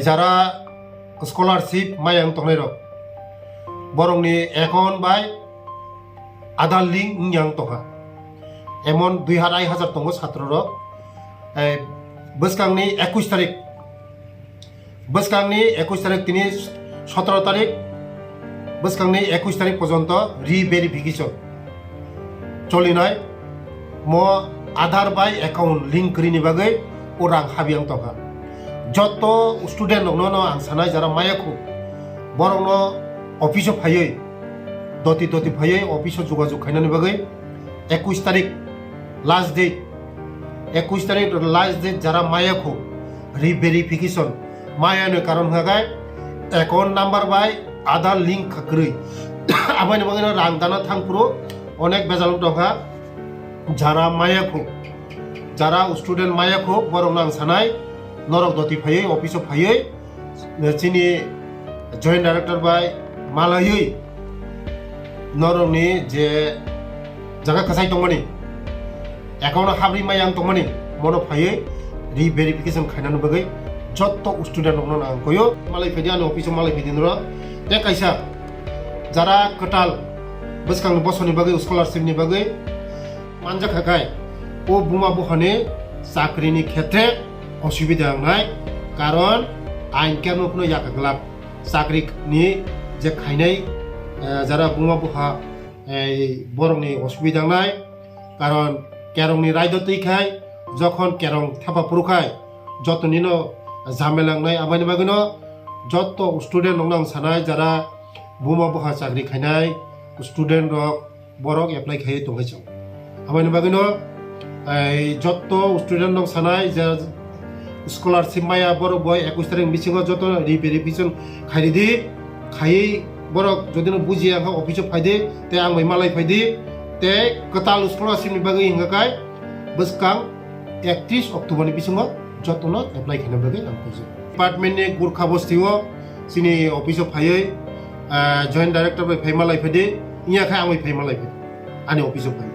যারা scholarship Mayang তংনাই rock বরংনি এখন by Aadhaar link young তংহা এমন 2,500 তঙ্গ ছাত্র রক বসকাংনি 21 তারিখ বসকাংনি 21 তারিখ তিনি 17 তারিখ বসকাংনি 21 তারিখ পর্যন্ত রিভেরিফিকেশন চলিনায় ম আধার বাই অ্যাকাউন্ট লিঙ্ক করিনি বাগৈ ওরাং হাবিয়াং তংহা যত স্টুডেন্ট নন আং সানাय যারা মায়াखौ বরং অফিসে ফাयै দতি ফাयै অফিসে যোগাযোগ খাইনাनि বাগৈ 21 তারিখ লাস্ট ডেট 21 তারিখ লাস্ট ডেট যারা মায়াखौ রিভেরিফিকেশন মায়াनो কারণ হাগাय account number by Aadhaar link খাকरै আবাयनि বাগै রাং দানা থাংপুরো অনেক বেজাল দंहा যারা মায়াखौ যারা স্টুডেন্ট মায়াखौ বরং আं সানাय নরক দতি ফাयै অফিসে ফাयै চিনি জয়েন্ট ডাইরেক্টর বাই মালাयै নরকनि যে জায়গা খাসাय दंमोन অ্যাকাউন্ট হাবরি মায়াं दंमोन মনো ফাयै রিভেরিফিকেশন খাইनानै बागै যত স্টুডেন্ট নন আं কयो মালাই ফাইदि आं অফিসে মালাই ফাইदिन र তে কাইসা যারা কটাল বসকাং বসনি बागै স্কলারশিপनि बागै মানজা খাকাय ও বুমা বহানে চাকরিनि ক্ষেত্রে অসুবিধা নাই কারণ আইন কেমন ইয়াকাগ্লাব চাকরিনি যে খাইনাই যারা বুমা বহা বরংনি অসুবিধা নাই কারণ কেরংনি রায়দ তৈখাই যখন কেরং থাপা পুরুখাই যতনিনো ঝামেলাংনাই আবাইনি বাগৈনো যত স্টুডেন্ট নং সানাय যারা বুমা বহা চাকরি খাইনাই স্টুডেন্ট রক বরক এপ্লাই খাই দंगाइसं আবাইনি বাগৈনো যত স্টুডেন্ট নং সানাय যে স্কলারশিপ মায়া বড় বয় 21 তারিখ মিছিং যত রিভেরিফিকেশন খাইদি খাই বড় যদি বুঝি আং অফিসে ফাইদে তে আং মালাই ফাইদি তে কতাল স্কলারশিপनि बागै हिंगाखाय बसकां 31 अक्ट'बरनि बिसिङाव যতनो एप्लाइ खालामनो बागै आं खोजो डिपार्टमेन्टनि गुरखा बस्तियाव सिनि अफिसाव फायै जয়েন্ট डाइरेक्टर बाय फाय मालाई फाइदे इयाखाय आं फाय मालाई फाइदे आंनि अफिसाव फाय